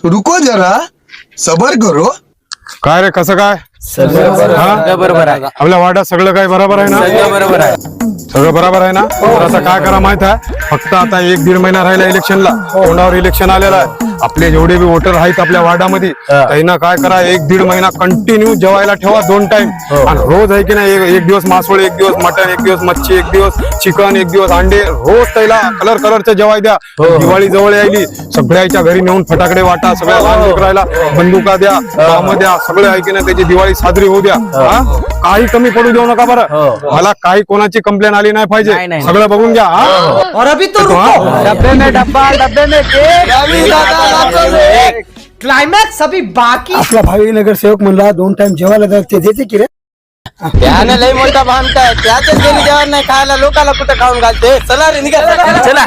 रुको जरा सबर करो. काय रे कसं काय सगळं बरोबर आहे. आपल्या वाड्यात सगळं काय बरोबर आहे ना? सगळं बरोबर आहे. सगळं बरोबर आहे ना? तर आता काय करा माहित आहे, फक्त आता 1-1.5 महिना राहिला इलेक्शनला. तोंडावर इलेक्शन आलेलं आहे. आपले जेवढे बी वोटर आहेत आपल्या वार्डामध्ये त्यांना काय करा, 1-1.5 महिना कंटिन्यू जेवायला ठेवा 2 टाइम. आणि रोज आहे की नाही, एक दिवस मासोळ, एक दिवस मटण, एक दिवस मच्छी, एक दिवस चिकन, एक दिवस अंडे, रोज त्याला कलरचं जेवाय द्या. दिवाळी जवळ यायली, सगळ्याच्या घरी नेऊन फटाकडे वाटा, सगळ्या लहान लेकरायला बंदुका द्या, काम द्या, सगळे आहे की नाही त्याची दिवाळी साजरी होऊ द्या. काही कमी पडू देऊ नका बरं. मला काही कोणाची कंप्लेंट आली नाही पाहिजे. सगळं बघून घ्या. और अभी तो रुको, डब्बे में डब्बा, डब्बे में केक. क्लाइमॅक्स अभी बाकी. आपला भावी नगरसेवक म्हणला 2 टाइम जेवायला द्या, ते देते की रे? त्याने लय मोठा बांधताय. त्याच्याच गेली जेवण नाही खायला, लोकाला कुठं खाऊन घालते. चला रे निघा, चला.